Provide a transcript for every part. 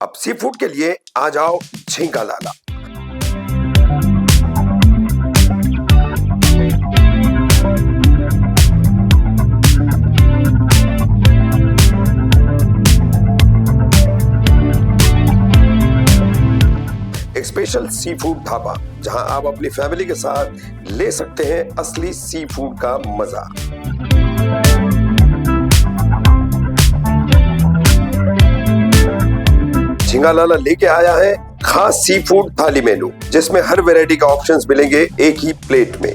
अब sea food के लिए आ जाओ झींगा लाला। एक स्पेशल सी फूड ढाबा जहां आप अपनी फैमिली के साथ ले सकते हैं असली सी फूड का मजा। झींगा लाला लेके आया है खास सी फूड थाली मेनू, जिसमें हर वैरायटी का ऑप्शंस मिलेंगे एक ही प्लेट में।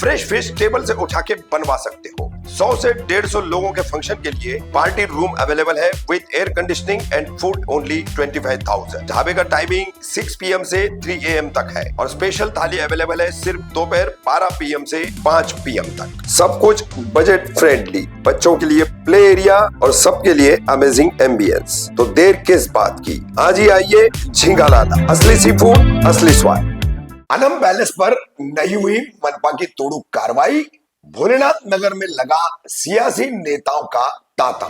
फ्रेश फिश टेबल से उठा के बनवा सकते हो। 100 से 150 लोगों के फंक्शन के लिए पार्टी रूम अवेलेबल है with air conditioning and food only 25,000। ढाबे का टाइमिंग 6 PM से 3 AM तक है और स्पेशल थाली अवेलेबल है सिर्फ दोपहर 12 PM से 5 PM तक। सब कुछ बजट फ्रेंडली, बच्चों के लिए प्ले एरिया और सबके लिए अमेजिंग एम्बियंस। तो देर किस बात की, आज ही आइए झींगा लाला। असली सी फूड, असली स्वाद। अनम पैलेस पर नहीं हुई मनपा की तोड़ू कार्रवाई, भोलेनाथ नगर में लगा सियासी नेताओं का तांता।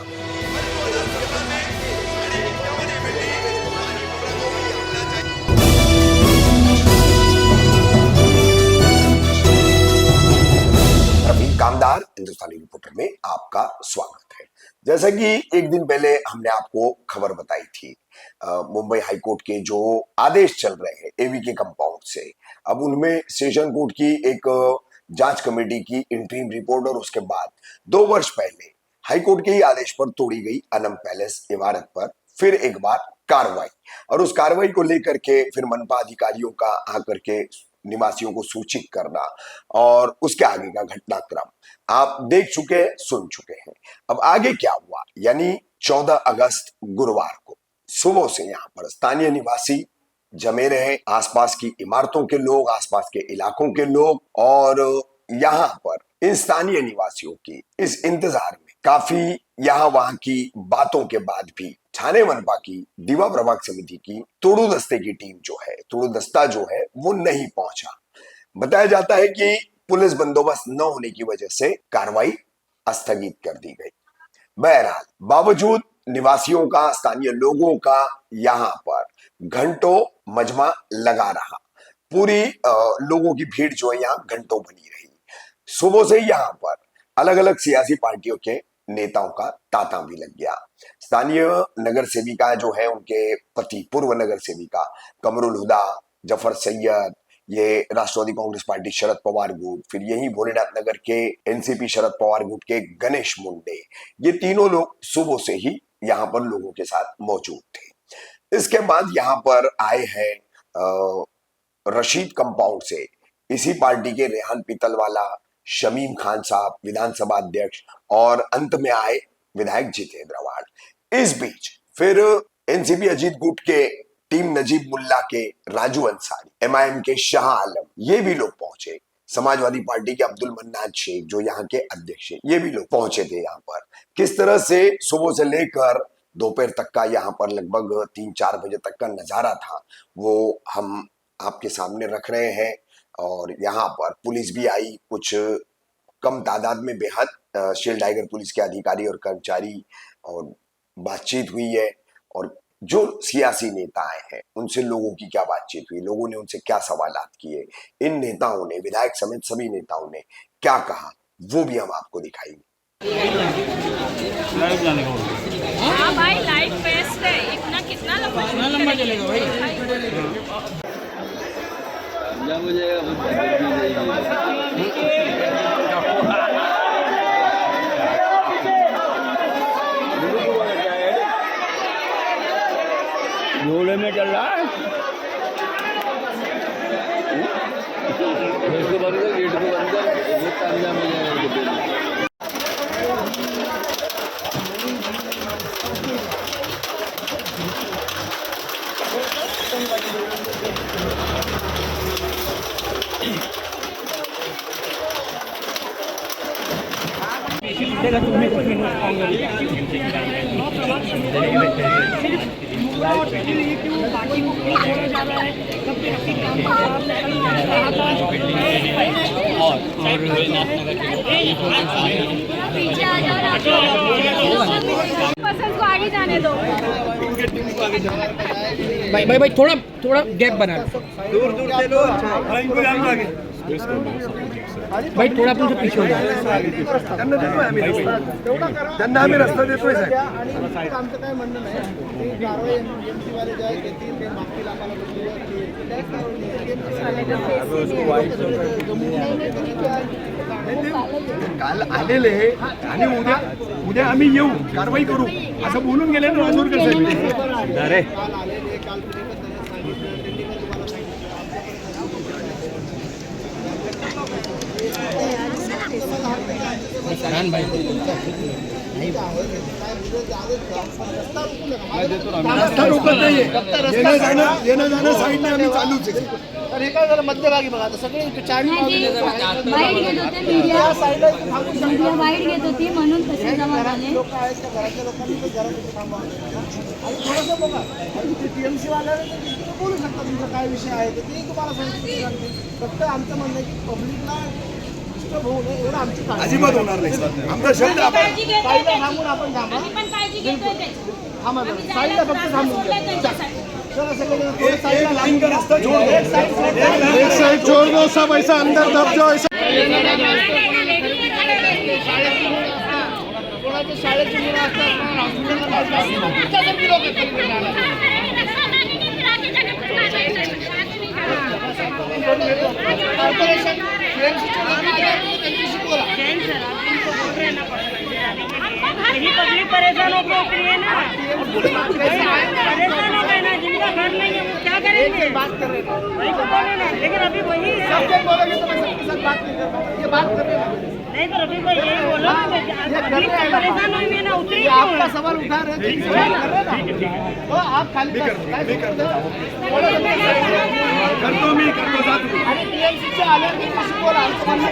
रफीक कामदार हिंदुस्तानी रिपोर्टर में आपका स्वागत है। जैसा कि एक दिन पहले हमने आपको खबर बताई थी, मुंबई हाईकोर्ट के जो आदेश चल रहे हैं एवीके कंपाउंड से, अब उनमें सेशन कोर्ट की एक जांच कमेटी की इंटरिम रिपोर्ट और उसके बाद 2 वर्ष पहले हाईकोर्ट के ही आदेश पर तोड़ी गई अनम पैलेस इमारत पर फिर एक बार कार्रवाई, और उस कार्रवाई को लेकर के फिर मनपा अधिकारियों का आकर के निवासियों को सूचित करना और उसके आगे का घटनाक्रम आप देख चुके हैं, सुन चुके हैं। अब आगे क्या हुआ, यानी 14 अगस्त गुरुवार को सुबह से यहाँ पर स्थानीय निवासी जमे रहे, आसपास की इमारतों के लोग, आसपास के इलाकों के लोग, और यहाँ पर इन स्थानीय निवासियों की इस इंतजार में काफी यहाँ वहां की बातों के बाद भी थाने मनपा की दीवा प्रभाग समिति की तोड़ू दस्ते की टीम जो है, तोड़ू दस्ता जो है, वो नहीं पहुंचा। बताया जाता है कि पुलिस बंदोबस्त न होने की वजह से कार्रवाई स्थगित कर दी गई। बहरहाल बावजूद निवासियों का, स्थानीय लोगों का यहाँ पर घंटों मजमा लगा रहा, पूरी लोगों की भीड़ जो है यहाँ घंटों बनी रही। सुबह से यहाँ पर अलग अलग सियासी पार्टियों के नेताओं का तांता भी लग गया। स्थानीय नगर सेविका जो है, उनके पति पूर्व नगर सेविका कमरुल हुदा, जफर सैयद, ये राष्ट्रवादी कांग्रेस पार्टी शरद पवार गुट, फिर यही भोलेनाथ नगर के एनसीपी शरद पवार गुट के गणेश मुंडे, ये तीनों लोग सुबह से ही यहाँ पर लोगों के साथ मौजूद थे। इसके बाद यहाँ पर आए हैं रशीद कंपाउंड से इसी पार्टी के रेहान पीतलवाला, शमीम खान साहब विधानसभा अध्यक्ष, और अंत में आए विधायक जितेंद्र अवार्ड। इस बीच फिर एनसीपी अजीत गुट के टीम नजीब मुल्ला के राजू अंसारी, एमआईएम के शाह आलम, ये भी लोग पहुंचे। समाजवादी पार्टी के अब्दुल मन्नान शेख जो यहाँ के अध्यक्ष हैं, ये भी लोग पहुंचे थे यहाँ पर। किस तरह से सुबह से लेकर दोपहर तक का यहाँ पर लगभग 3-4 बजे तक का नजारा था, वो हम आपके सामने रख रहे हैं। और यहाँ पर पुलिस भी आई, कुछ कम तादाद में बेहद शील्ड टाइगर पुलिस के अधिकारी और कर्मचारी, और बातचीत हुई है। और जो सियासी नेताएं हैं उनसे लोगों की क्या बातचीत हुई, लोगों ने उनसे क्या सवालात किए, इन नेताओं ने, विधायक समेत सभी नेताओं ने क्या कहा, वो भी हम आपको दिखाएंगे। हाँ भाई, लाइव फेस्ट है, इतना कितना लंबा चलेगा भाई? जोड़े में चल रहा है, इसको बंद कर, गेट को बंद कर, बहुत कामयाब हो जाएगा। तुम्हें कुछ आगे जाने दो। भाई भाई थोड़ा थोड़ा गैप बना भाई थोड़ा तुमसे पीछे हो जाओ त्यांना आम्ही रस्ता देतोय साहेब. आणि आमचं काय म्हणणं नाही की कारवाई एमसी वाले जे आहे घेतील ते मागतील आम्हाला काल आलेले आणि उद्या उद्या आम्ही येऊ कारवाई करू असं बोलून गेले ना राजूरकर साहेब. अरे काल आलेले काल तुम्ही पण त्यांना सांगितलं दिल्लीमध्ये मला रस्ता रोकत नाहीये. येणं जाणं साईडने आम्ही चालूच आहे. तर हे काय झालं मध्यभागी बघा आता सगळे चाळीस वाईट घेत होते मीडिया वाईट घेत होती म्हणून तसे जमा झाले. लोक आहेत त्या घरातल्या लोकांनी ते घरात थांबवा आणि थोडंसं बघा टीएमसी वाल्याने बोलू शकता तुमचा काय विषय आहे तर ते तुम्हाला सांगते. फक्त आमचं म्हणणं आहे की पब्लिकला डिस्टर्ब होऊ नये एवढं आमची काळजी अजिबात होणार नाही सर. आमचा शब्द आपण काळजी घेतोय साईडला त्याची. थांबून आपण थांबा आम्ही पण काळजी घेतोय त्याची. थांबा आम्ही साईडला जायला फक्त त्रास थांबून सोडलाय घ्या. त्यांच्यासाठी. चला सगळे थोडं एक साईडला लाइन का रास्ता छोड़ दो. एक साइड छोड़ दो सब ऐसा अंदर दब जाओ ऐसा कोणाच्या शाळेची मुलं असतात हॉस्पिटलला तुमच्यासारखी लोक कॉर्पोरेशन त्यांच्याशी बोला यही पब्लिक परेशान हो गई ना, परेशान हो गए ना, जिनका घर नहीं है वो क्या करेंगे? बात कर रहे हैं वही तो बोले ना, लेकिन अभी वही है। सबसे बोलोगे तो मैं सबके साथ बात नहीं कर पाऊंगा ये बात कर रहे हैं नहीं तो रफी भाई यही बोलो ना, पब्लिक तो परेशान हुई है ना, उतरी ये क्यों आपका है? सवाल उठा रहे हैं सवाल कर रहे हैं ना तो आप खाली करतो मी करतो जा तुम्ही. आणि टीएमसीचे आले की बोला आमचं म्हणणं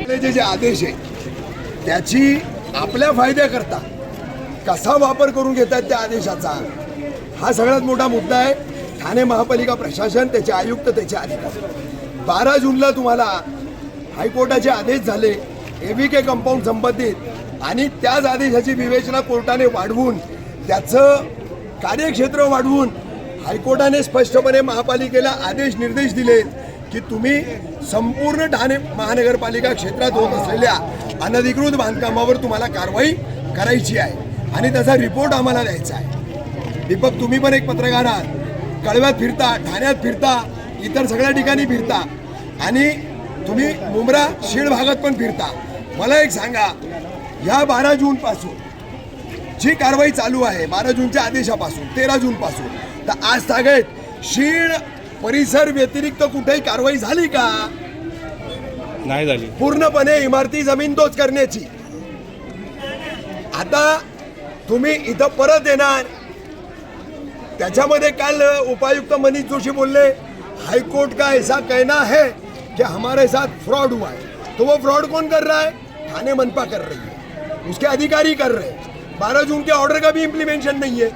काय जे आदेश आहे त्याची आपल्या फायद्याकरता कसा वापर करून घेतात त्या आदेशाचा हा सगळ्यात मोठा मुद्दा आहे. ठाणे महापालिका प्रशासन त्याचे आयुक्त त्याचे अधिकारी 12 जूनला तुम्हाला हायकोर्टाचे आदेश झाले एव्हीके कंपाऊंड संबंधित आणि त्याच आदेशाची विवेचना कोर्टाने वाढवून त्याचं कार्यक्षेत्र वाढवून हायकोर्टाने स्पष्टपणे महापालिकेला आदेश निर्देश दिले की तुम्ही संपूर्ण ठाणे महानगरपालिका क्षेत्रात होत असलेल्या अनधिकृत बांधकामावर तुम्हाला कारवाई करायची आहे आणि त्याचा रिपोर्ट आम्हाला द्यायचा आहे. दीपक तुम्ही पण एक पत्रकार आहात, कळव्यात फिरता, ठाण्यात फिरता, इतर सगळ्या ठिकाणी फिरता आणि तुम्ही मुंब्रा शीड भागात पण फिरता. मला एक सांगा, ह्या 12 जूनपासून जी कारवाई चालू आहे 12 जूनच्या आदेशापासून 13 जूनपासून तर आज तागत शीड परिसर व्यतिरिक्त कुठेही कारवाई झाली का? नाही झाली. पूर्णपणे इमारती जमीनदोज करण्याची. आता तुम्ही इथं परत येणार त्याच्यामध्ये काल उपायुक्त मनीष जोशी बोलले हाईकोर्ट का ऐसा कहना है कि हमारे साथ फ्रॉड हुआ है. तो वो फ्रॉड कौन कर रहा है? थाने मनपा कर रही है, उसके अधिकारी कर रहे हैं. 12 जून के ऑर्डर का भी इम्प्लीमेंशन नहीं है,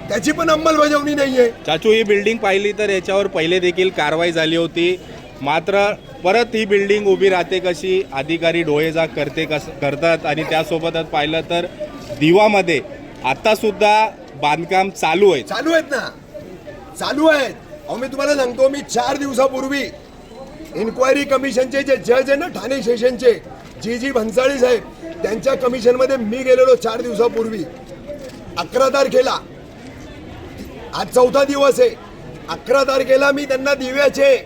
त्याची पण अंमलबजावणी नाही आहे. चाचू ही बिल्डिंग पाहिली तर याच्यावर पहिले देखील कारवाई झाली होती, मात्र परत ही बिल्डिंग उभी राहते कशी? अधिकारी डोळेझाक करतात आणि त्यासोबतच पाहिलं तर दिवामध्ये आता सुद्धा बांधकाम चालू आहे. चालू आहेत ना, चालू आहेत. अहो मी तुम्हाला सांगतो, मी 4 दिवसापूर्वी इन्क्वायरी कमिशनचे जे जज आहे ना ठाणे सेशनचे जी भन्साळी साहेब त्यांच्या कमिशनमध्ये मी गेलेलो 4 दिवसापूर्वी. 11 तारखेला, आज 4था दिवस आहे, 11 तारखेला मी त्यांना दिव्याचे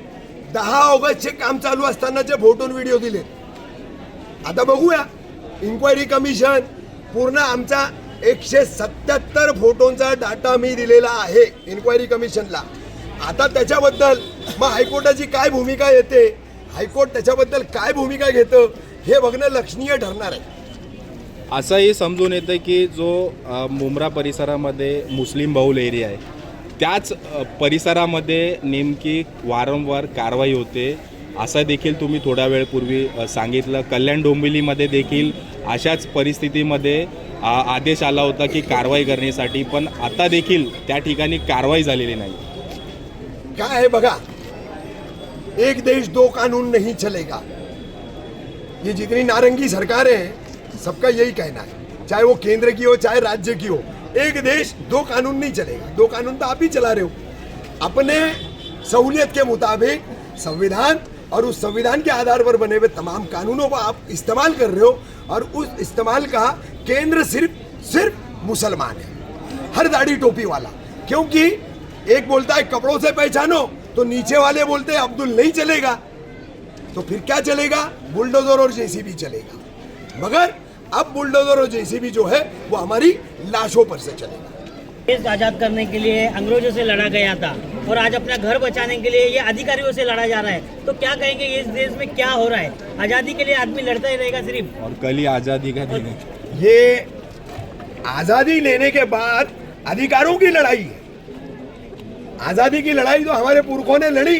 10 ऑगस्टचे काम चालू असतानाचे फोटो व्हिडिओ दिले. आता बघूया, इन्क्वायरी कमिशन पूर्ण आमचा 177 फोटोंचा डाटा मी दिलेला आहे इन्क्वायरी कमिशनला. आता त्याच्याबद्दल मग हायकोर्टाची काय भूमिका येते, हायकोर्ट त्याच्याबद्दल काय भूमिका घेतं हे बघणं लक्षणीय ठरणार आहे. असंही समजून येतं की जो मुंब्रा परिसरामध्ये मुस्लिम बहुल एरिया आहे त्याच परिसरामध्ये नेमकी वारंवार कारवाई होते असं देखील तुम्ही थोड्या वेळपूर्वी सांगितलं. कल्याण डोंबिवलीमध्ये देखील अशाच परिस्थितीमध्ये आदेश आला होता की कारवाई करण्यासाठी, पण आता देखील त्या ठिकाणी कारवाई झालेली नाही. काय आहे बघा, एक देश दो कानून नहीं चलेगा, ये जितनी नारंगी सरकार है सबका यही कहना है. चाहे वो केंद्र की हो चाहे राज्य की हो। एक देश दो कानून नहीं चलेगा, दो कानून तो आप ही चला रहे हो। अपने सहूलियत के मुताबिक संविधान और उस संविधान के आधार पर बने हुए तमाम कानूनों को आप इस्तेमाल कर रहे हो, और उस इस्तेमाल का केंद्र सिर्फ मुसलमान है, हर दाढ़ी टोपी वाला। क्योंकि एक बोलता है कपड़ों से पहचानो, तो नीचे वाले बोलते हैं अब्दुल नहीं चलेगा, तो फिर क्या चलेगा? बुलडोजर और जेसीबी चलेगा। मगर अब बुलडोजर और जेसीबी जो है वो हमारी लाशों पर से चलेगा। देश आज़ाद करने के लिए अंग्रेजों से लड़ा गया था और आज अपना घर बचाने के लिए ये अधिकारियों से लड़ा जा रहा है, तो क्या कहेंगे इस देश में क्या हो रहा है? आज़ादी के लिए आदमी लड़ता ही रहेगा सिर्फ, और कल ही आज़ादी का दिन है। ये आजादी लेने के बाद अधिकारों की लड़ाई है। आजादी की लड़ाई तो हमारे पुरखों ने लड़ी,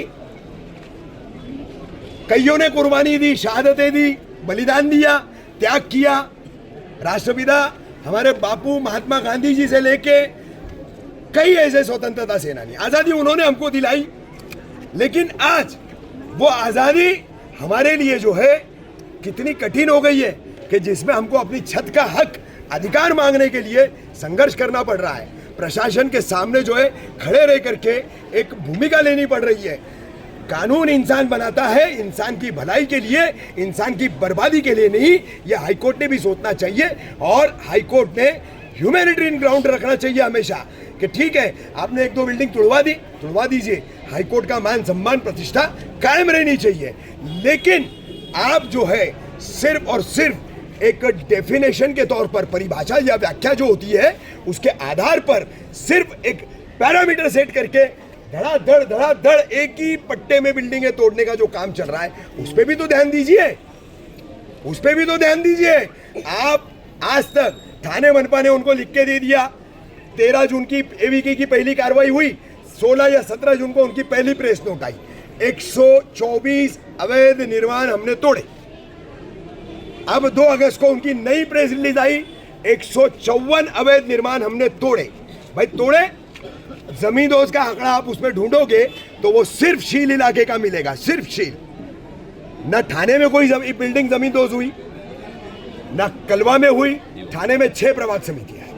कईयों ने कुर्बानी दी, शहादतें दी, बलिदान दिया, त्याग किया। राष्ट्रपिता हमारे बापू महात्मा गांधी जी से लेके कई ऐसे स्वतंत्रता सेनानी, आजादी उन्होंने हमको दिलाई। लेकिन आज वो आजादी हमारे लिए जो है कितनी कठिन हो गई है कि जिसमें हमको अपनी छत का हक, अधिकार मांगने के लिए संघर्ष करना पड़ रहा है। प्रशासन के सामने जो है खड़े रह करके एक भूमिका लेनी पड़ रही है। कानून इंसान बनाता है इंसान की भलाई के लिए, इंसान की बर्बादी के लिए नहीं। यह हाईकोर्ट ने भी सोचना चाहिए, और हाईकोर्ट ने ह्यूमैनिटेरियन ग्राउंड रखना चाहिए हमेशा कि ठीक है आपने एक दो बिल्डिंग तुड़वा दीजिए, हाईकोर्ट का मान सम्मान प्रतिष्ठा कायम रहनी चाहिए। लेकिन आप जो है सिर्फ और सिर्फ एक डेफिनेशन के तौर पर, परिभाषा या व्याख्या जो होती है उसके आधार पर सिर्फ एक पैरामीटर सेट करके धड़ाधड़ एक ही पट्टे में बिल्डिंगें तोड़ने का जो काम चल रहा है, उस पर भी तो ध्यान दीजिए, उस पर भी तो ध्यान दीजिए। आप आज तक थाने मनपा ने उनको लिख के दे दिया, 13 जून की एवीके की पहली कार्रवाई हुई, 16 या 17 जून को उनकी पहली प्रेस नोट आई, 124 अवैध निर्माण हमने तोड़े। अब 2 अगस्त को उनकी नई प्रेस रिलीज आई, 154 अवैध निर्माण हमने तोड़े। भाई तोड़े, जमींदोज का आंकड़ा आप उसमें ढूंढोगे तो वो सिर्फ शील इलाके का मिलेगा, सिर्फ शील। न थाने में कोई बिल्डिंग जमींदोज हुई, न कलवा में हुई, थाने में 6 प्रभाग समितियां हैं,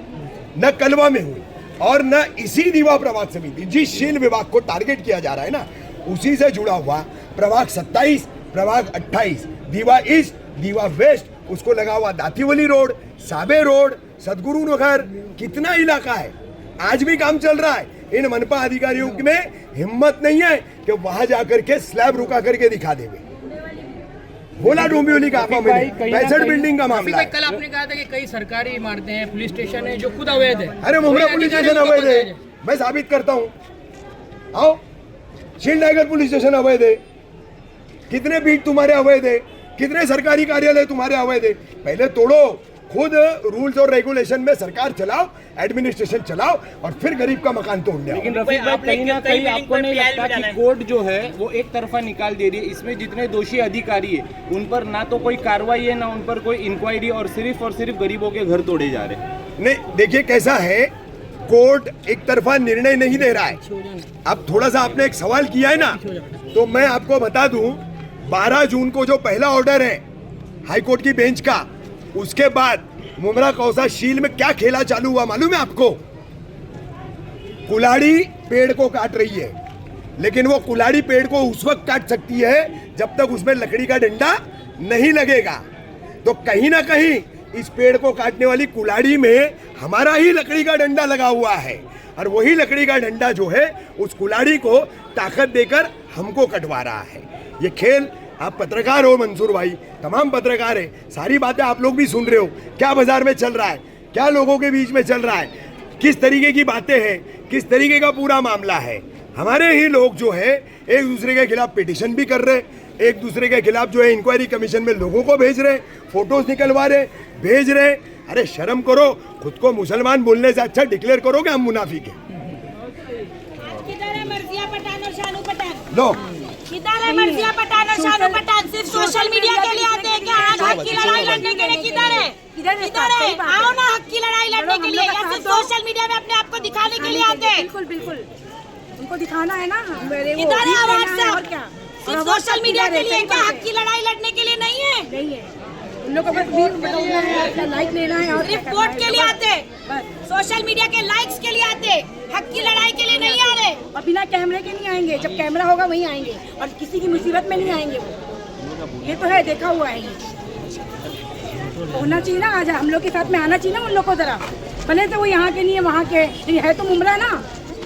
न कलवा में हुई, और न इसी दीवा प्रभाग समिति जिस शील विभाग को टारगेट किया जा रहा है ना, उसी से जुड़ा हुआ प्रभाग 27, प्रभाग 28, दीवा ईस्ट, दीवा वेस्ट, उसको लगा हुआ दातीवली रोड, साबे रोड, सदगुरु नगर, कितना इलाका है, आज भी काम चल रहा है। इन मनपा अधिकारियों में हिम्मत नहीं है कि वहां जाकर के स्लैब रुका करके दिखा देंगे। बोला डोंबिवली का 65 बिल्डिंग का मामला है। कल आपने कहा था कि कई सरकारी इमारतें हैं, पुलिस स्टेशन है जो खुद अवैध है। अरे मुमरा पुलिस स्टेशन अवैध है, मैं साबित करता हूँ। आओ, शील टाइगर पुलिस स्टेशन अवैध है, कितने बीट तुम्हारे अवैध है, कितने सरकारी कार्यालय तुम्हारे अवैध है। पहले तोड़ो, खुद रूल्स और रेगुलेशन में सरकार चलाओ, एडमिनिस्ट्रेशन चलाओ, और फिर गरीब का मकान तोड़ने आओ। लेकिन रफीक भाई कहीं ना कहीं आपको नहीं लगता कि कोर्ट जो है वो एक तरफा निकाल दे रही है? इसमें जितने दोषी अधिकारी है उन पर ना तो कोई कार्रवाई है, ना उन पर कोई इंक्वायरी, और सिर्फ गरीबों के घर तोड़े जा रहे हैं। नहीं, देखिए कैसा है, कोर्ट एक तरफा निर्णय नहीं दे रहा है। अब थोड़ा सा आपने एक सवाल किया है ना, तो मैं आपको बता दूं, 12 जून को जो पहला ऑर्डर है हाईकोर्ट की बेंच का, उसके बाद मुमरा कौसा शील में क्या खेला चालू हुआ मालूम है आपको? कुल्हाड़ी पेड़ को काट रही है, लेकिन वो कुल्हाड़ी पेड़ को उस वक्त काट सकती है जब तक उसमें लकड़ी का डंडा नहीं लगेगा। तो कहीं ना कहीं इस पेड़ को काटने वाली कुल्हाड़ी में हमारा ही लकड़ी का डंडा लगा हुआ है, और वही लकड़ी का डंडा जो है उस कुल्हाड़ी को ताकत देकर हमको कटवा रहा है। ये खेल, आप पत्रकार हो मंसूर भाई, तमाम पत्रकार है, सारी बातें आप लोग भी सुन रहे हो, क्या बाजार में चल रहा है, क्या लोगों के बीच में चल रहा है, किस तरीके की बातें हैं, किस तरीके का पूरा मामला है। हमारे ही लोग जो है एक दूसरे के खिलाफ पिटीशन भी कर रहे, एक दूसरे के खिलाफ जो है इंक्वायरी कमीशन में लोगों को भेज रहे, फोटोज निकलवा रहे, भेज रहे। अरे शर्म करो, खुद को मुसलमान बोलने से अच्छा डिक्लेयर करो कि हम मुनाफिक हैं। लो, किधर है मर्जिया पठान और शानू पठान? सिर्फ सोशल मीडिया के लिए आते हैं क्या? आज हक की लड़ाई लड़ने के लिए किधर है? किधर है? आओ ना हक की लड़ाई लड़ने के लिए, या सिर्फ सोशल मीडिया में अपने आप को दिखाने के लिए आते हैं? बिल्कुल उनको दिखाना है ना। किधर है आवाज से? और क्या? सिर्फ सोशल मीडिया के लिए क्या? हक की लड़ाई लड़ने के लिए नहीं है? उन लोगों को बस व्यूज बढ़ाना है, अपना लाइक लेना है और सिर्फ वोट के लिए आते, सोशल मीडिया के लाइक्स के लिए आते, हक की लड़ाई के लिए नहीं आ रहे। और बिना कैमरे के नहीं आएंगे, जब कैमरा होगा वहीं आएंगे और किसी की मुसीबत में नहीं आएंगे वो। ये तो है, देखा हुआ है ये। होना चाहिए ना, आज हम लोग के साथ में आना चाहिए ना उन लोग को जरा, भले तो वो यहाँ के नहीं है वहाँ के, लेकिन है तो मुमरा ना,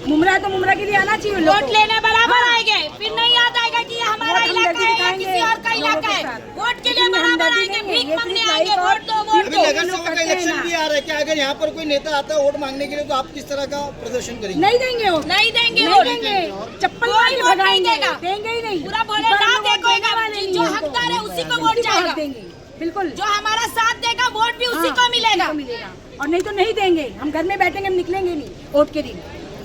मुमरा है तो मुमरा के लिए आना चाहिए उन लोग वोट को। लेने बराबर आएंगे, फिर नहीं याद आएगा कि ये हमारा वोट हम इलाका जल्दी है या दिखाएंगे किसी और का लोगों इलाका के है। साथ। वोट के लिए लेकिन बराबर हमदर्दी आएंगे, नहीं है, भीख ये मांगने सिर्फ आएंगे, लाइक वोट दो वोट अभी दो। नगर सेवक का इलेक्शन भी आ रहा है, क्या अगर यहाँ पर कोई नेता आता है वोट मांगने के लिए तो आप किस तरह का प्रदर्शन करेंगे? नहीं देंगे वो, नहीं देंगे नहीं वोट। देंगे, चप्पल कोई मार के वोट नहीं भगाएंगे, देगा। देंगे ही नहीं। पूरा भोले इस बार ना हम वोट देखो, देने वाले नहीं जो हैं हकदार है उनको। उसी को वोट उसी जाएगा। देंगे, बिल्कुल जो हमारा साथ देगा वोट भी उसी हाँ, को मिलेगा। उसी को मिलेगा। और नहीं तो नहीं देंगे, हम घर में बैठेंगे, हम निकलेंगे नहीं वोट के दिन।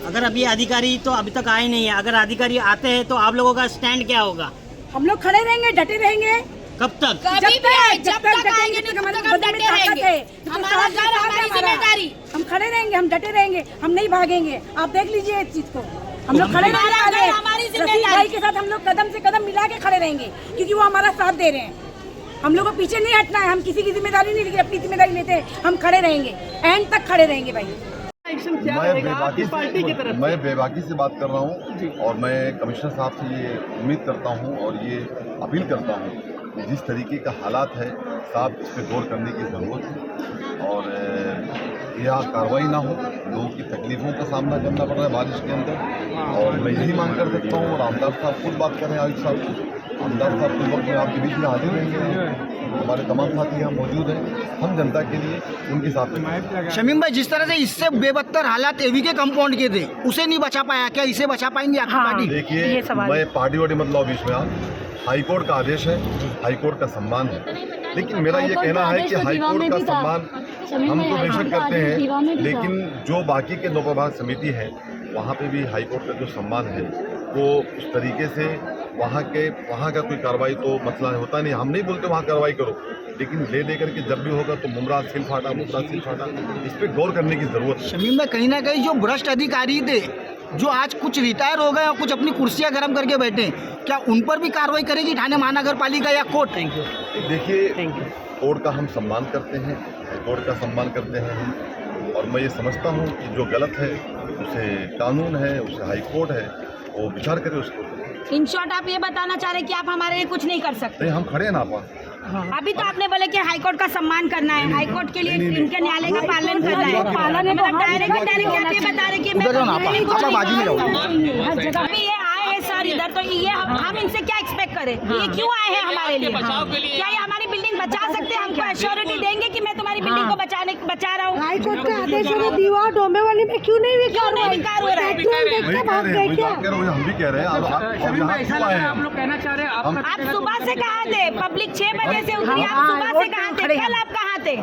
अगर अभी अधिकारी तो अभी तक आए नहीं है, अगर अधिकारी आते हैं तो आप लोगों का स्टैंड क्या होगा? हम लोग खड़े रहेंगे, डटे रहेंगे, कब तक? कभी भी आए, जब तक डटेंगे, आएंगे जब नहीं तक हमारे तक हम बदन में डटे ताकत रहेंगे। है, जब तक हमारा साथ घर, है हमारी हमारा। जिम्मेदारी। हम खड़े रहेंगे, हम डटे रहेंगे, हम नहीं भागेंगे। आप देख लीजिए इस चीज को, हम लोग खड़े हमारा रहने घर, वाले हमारी हैं। जिम्मेदारी। रफीक भाई के साथ हम लोग कदम से कदम मिला के खड़े रहेंगे, क्योंकि वो हमारा साथ दे रहे हैं। हम लोग को पीछे नहीं हटना है, हम किसी की जिम्मेदारी नहीं लेंगे, अपनी जिम्मेदारी लेते हैं, हम खड़े रहेंगे, एंड तक खड़े रहेंगे भाई। मैं बेबाकी से बात कर रहा हूँ और मैं कमिश्नर साहब से ये उम्मीद करता हूँ और ये अपील करता हूँ कि जिस तरीके का हालात है साहब इस पर गौर करने की ज़रूरत है और यहाँ कार्रवाई ना हो, लोगों की तकलीफ़ों का सामना करना पड़ रहा है बारिश के अंदर। और मैं यही मांग कर सकता हूँ और आमदार साहब खुद बात करें आयुष साहब, आमदार साहब कुछ वक्त में आपके बीच में हाजिर रहेंगे, हमारे तमाम साथी यहाँ मौजूद हैं, हम जनता के लिए उनके साथ में। शमीम भाई, जिस तरह से इससे बेबदतर हालात एवी के कंपाउंड के थे, उसे नहीं बचा पाया, क्या इसे बचा पाएंगे आपकी पार्टी? देखिए, मैं पार्टी वार्टी मतलब बीच में आप, हाईकोर्ट का आदेश है, हाईकोर्ट का सम्मान है, लेकिन मेरा ये कहना है कि हाईकोर्ट का सम्मान हम तो बेशक करते हैं, लेकिन जो बाकी के नौप्रभाग समिति है वहाँ पे भी हाईकोर्ट का जो सम्मान है वो उस तरीके से वहाँ का कोई कार्रवाई तो मसला होता नहीं, हम नहीं बोलते वहाँ कार्रवाई करो, लेकिन ले लेकर के जब भी होगा तो मुमरा सिल फाटा, इस पर गौर करने की ज़रूरत है। शमीम भाई, कहीं ना कहीं जो भ्रष्ट अधिकारी थे, जो आज कुछ रिटायर हो गए और कुछ अपनी कुर्सियां गर्म करके बैठे, क्या उन पर भी कार्रवाई करेगी ठाणे महानगर पालिका या कोर्ट? देखिए, कोर्ट का हम सम्मान करते हैं, कोर्ट का सम्मान करते हैं हम, और मैं ये समझता हूँ कि जो गलत है उसे कानून है, उसे हाई कोर्ट है, वो विचार करे उसको। इन शॉर्ट आप ये बताना चाह रहे हैं कि आप हमारे लिए कुछ नहीं कर सकते? नहीं, हम खड़े हैं ना आपा। अभी तो आपने बोले कि हाईकोर्ट का सम्मान करना है, हाईकोर्ट के लिए इनके न्यायालय का पालन करना है। मतलब डायरेक्ट आप ये बता रहे कि मैं अभी ये आए हैं सर इधर, तो ये हम इनसे क्या एक्सपेक्ट करें? ये क्यों आए हैं हमारे लिए? क्या ये हमारी बिल्डिंग बचा सकते हैं? हमको एश्योरिटी देंगे कि मैं तुम्हारी बिल्डिंग को बचा रहा हूँ? हाईकोर्ट का आदेश है, दीवार डोंबिवली में क्यों नहीं विकार हो रहा है? हम भी कह रहे हैं, आप लोग कहना चाह रहे हैं आप सुबह से कहाँ थे? पब्लिक 6 बजे से उतरी, आप सुबह से कहाँ थे? कल आप कहाँ थे?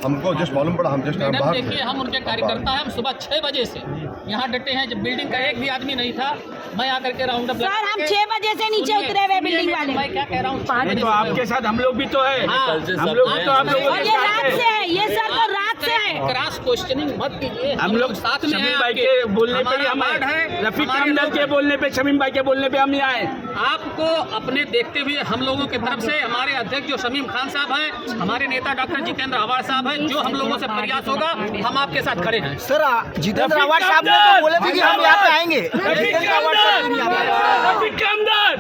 हमको जस्ट मालूम पड़ा, हम जस्ट बाहर थे। देखिए, हम उनके कार्यकर्ता हैं, हम सुबह 6 बजे से यहाँ डटे हैं, जब बिल्डिंग का एक भी आदमी नहीं था, मैं आकर के राउंड अप सर हम 6 बजे से नीचे उतरे हुए बिल्डिंग वाले। मैं क्या कह रहा हूँ, तो आपके साथ हम लोग भी तो है, हम लोग भी तो आप लोगों और के ये साथ रात से है। है, ये सर तो रात से है। क्रॉस क्वेश्चनिंग मत कीजिए, हम लोग साथ में हैं शमीम भाई आपके। के बोलने पे ही हमारा हम वार्ड है, आए, रफीक हमारे हमदर्द लोग के बोलने पे, शमीम भाई के बोलने पे हम यहाँ आए। आपको अपने देखते हुए हम लोगों की तरफ से हमारे अध्यक्ष जो शमीम खान साहब हैं, हमारे नेता डॉक्टर जितेंद्र आवाड़ साहब हैं, जो हम लोगों से प्रयास होगा हम आपके साथ खड़े हैं। सर, जितेंद्र आवाड़ साहब ने तो बोले थे कि हम यहाँ पे आएंगे। जितेंद्र आवाड़ साहब नहीं आ पाए। रफीक हमदर्द,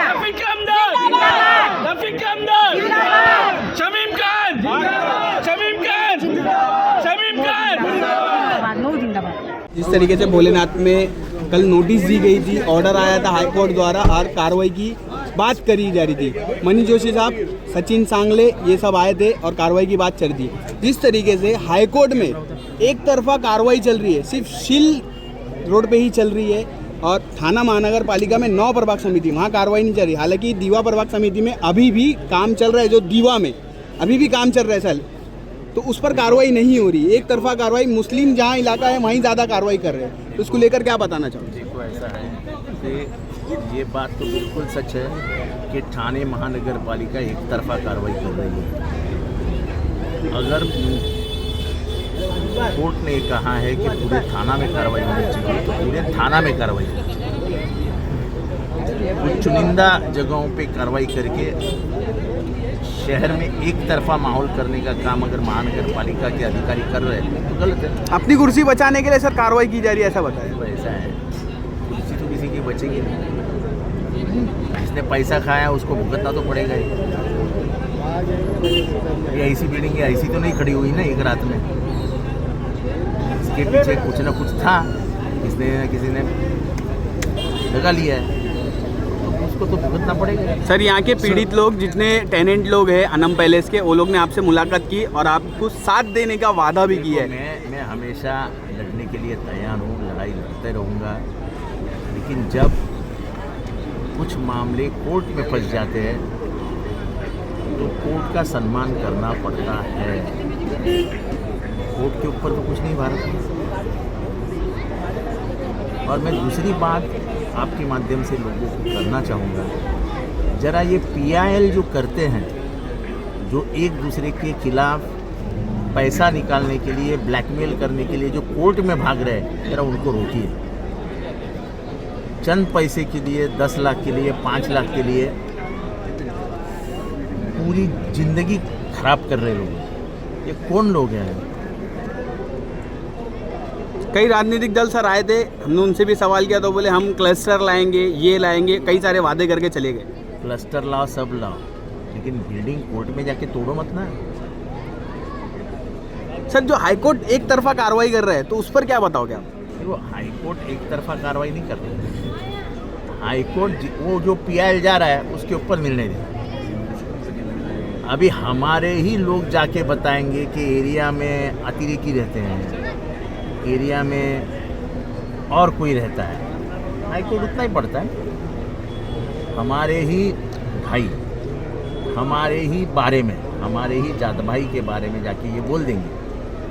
रफीक हमदर्द, रफीक हमदर्द, शमीम खान, शमीम खान, शमीम खान। जिस तरीके से भोलेनाथ में कल नोटिस दी गई थी, ऑर्डर आया था हाईकोर्ट द्वारा और कार्रवाई की बात करी जा रही थी, मनीष जोशी साहब, सचिन सांगले ये सब आए थे और कार्रवाई की बात चल रही थी। जिस तरीके से हाईकोर्ट में एक तरफा कार्रवाई चल रही है, सिर्फ शील रोड पे ही चल रही है, और थाना महानगर पालिका में 9 प्रभाग समिति वहाँ कार्रवाई नहीं चल रही। हालांकि दीवा प्रभाग समिति में अभी भी काम चल रहा है, जो दीवा में अभी भी काम चल रहा है सर, तो उस पर कार्रवाई नहीं हो रही। एक तरफा कार्रवाई, मुस्लिम जहाँ इलाका है वहीं ज़्यादा कार्रवाई कर रहे हैं, तो उसको लेकर क्या बताना चाहोगे? देखो, ऐसा है कि ये बात तो बिल्कुल सच है कि ठाणे महानगर पालिका एक तरफा कार्रवाई कर रही है। अगर कोर्ट ने कहा है कि पूरे थाना में कार्रवाई होनी चाहिए तो पूरे थाना में कार्रवाई होनी चाहिए। कुछ चुनिंदा जगहों पे कार्रवाई करके शहर में एक तरफा माहौल करने का काम अगर महानगर पालिका के अधिकारी कर रहे हैं तो गलत है। अपनी कुर्सी बचाने के लिए सर कार्रवाई की जा रही है, ऐसा बताया। तो ऐसा है, कुर्सी तो किसी की बचेगी नहीं, जिसने पैसा खाया उसको भुगतना तो पड़ेगा ही। ये ऐसी बिल्डिंग है, ऐसी तो नहीं खड़ी हुई ना एक रात में, इसके पीछे कुछ ना कुछ था, किसी ने लगा लिया है तो उसको तो भुगतना पड़ेगा। सर यहाँ के पीड़ित लोग जितने टेनेंट लोग हैं अनम पैलेस के, वो लोग ने आपसे मुलाकात की और आपको साथ देने का वादा भी किया है। मैं हमेशा लड़ने के लिए तैयार हूँ, लड़ाई लड़ते रहूँगा, लेकिन जब कुछ मामले कोर्ट में फंस जाते हैं तो कोर्ट का सम्मान करना पड़ता है। कोर्ट के ऊपर तो कुछ नहीं भारत में। और मैं दूसरी बात आपके माध्यम से लोगों को करना चाहूँगा, ज़रा ये PIL जो करते हैं, जो एक दूसरे के खिलाफ पैसा निकालने के लिए, ब्लैकमेल करने के लिए जो कोर्ट में भाग रहे हैं, ज़रा उनको रोकिए। चंद पैसे के लिए, 10 लाख के लिए, 5 लाख के लिए पूरी जिंदगी खराब कर रहे लोग, ये कौन लोग हैं? कई राजनीतिक दल सर आए थे, हमने उनसे भी सवाल किया तो बोले हम क्लस्टर लाएंगे, ये लाएंगे, कई सारे वादे करके चले गए। क्लस्टर लाओ, सब लाओ, लेकिन बिल्डिंग कोर्ट में जाके तोड़ो मत ना। सर जो हाईकोर्ट एक तरफा कार्रवाई कर रहा है तो उस पर क्या बताओगे आप? वो हाईकोर्ट एक तरफा कार्रवाई नहीं कर रही। हाईकोर्ट वो जो PIL जा रहा है उसके ऊपर निर्णय दे। अभी हमारे ही लोग जाके बताएंगे कि एरिया में अतिरेकी रहते हैं, एरिया में और कोई रहता है, हाईकोर्ट उतना ही पड़ता है। हमारे ही भाई, हमारे ही बारे में, हमारे ही जात भाई के बारे में जाके ये बोल देंगे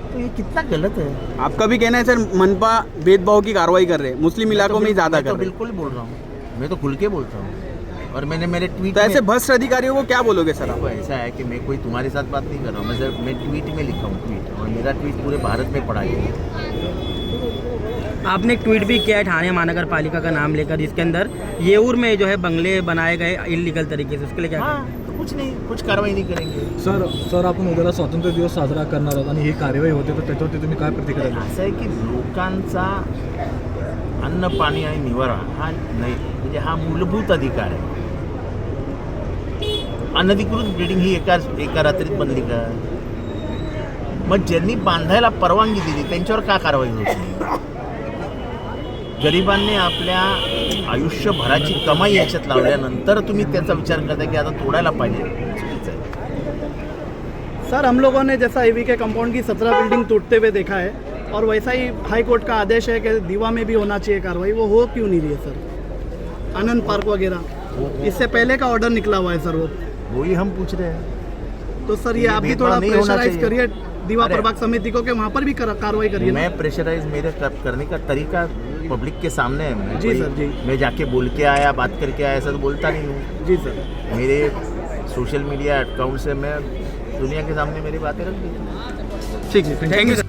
तो ये कितना गलत है। आपका भी कहना है सर मनपा भेदभाव की कार्रवाई कर रहे हैं, मुस्लिम इलाकों में ज़्यादा कर रहे हैं। बिल्कुल बोल रहा हूँ, मैं तो खुल के बोलता हूँ। और मैंने मेरे ट्वीट तो ऐसे भ्रष्ट अधिकारियों को क्या बोलोगे सर आप? ऐसा है कि मैं कोई तुम्हारे साथ बात नहीं कर रहा हूँ, मैं सिर्फ मैं ट्वीट में लिखा हूँ ट्वीट, और मेरा ट्वीट पूरे भारत में पढ़ा गया। आपने एक ट्वीट भी किया है ठाणे महानगर पालिका का नाम लेकर, जिसके अंदर येऊर में जो है बंगले बनाए गए इलीगल तरीके से, उसके लिए क्या? तो कुछ नहीं, कुछ कारवाई नाही करेंगे। सर आपण उद्याला स्वातंत्र्य दिवस साजरा करणार आहोत आणि ही कार्यवाही होते तर त्याच्यावरती तुम्ही काय प्रतिक्रिया द्याल? असं आहे की लोकांचा अन्न पाणी आणि निवारा हा नाही, म्हणजे हा मूलभूत अधिकार आहे। अनधिकृत बिल्डिंग ही एका रात्रीत बनली का? मग ज्यांनी बांधायला परवानगी दिली त्यांच्यावर का कारवाई होत नाही? गरिबांनी आपल्या आयुष्यभराची कमाई याच्यात लावल्यानंतर तुम्ही त्याचा विचार करता की आता तोडायला पाहिजे, चुकीचं आहे। सर हम लोगों ने जैसा AV के कंपाउंड की 17 बिल्डिंग टूटते हुए देखा है, और वैसा ही हाई कोर्ट का आदेश है कि दीवा में भी होना चाहिए कार्रवाई, वो हो क्यों नहीं रही है सर? आनंद पार्क वगैरह इससे पहले का ऑर्डर निकला हुआ है सर, वही हम पूछ रहे हैं। तो सर ये आप भी थोड़ा प्रेशराइज करिए दीवा प्रभाग समिति को कि वहाँ पर भी कार्रवाई करिए। मैं प्रेशराइज मेरे करने का तरीका पब्लिक के सामने है। जी सर, जी। मैं जाके बोल के आया, बात करके आया, ऐसा तो बोलता नहीं हूँ। जी सर। मेरे सोशल मीडिया अकाउंट से मैं दुनिया के सामने मेरी बातें रख दी। ठीक है, थैंक यू।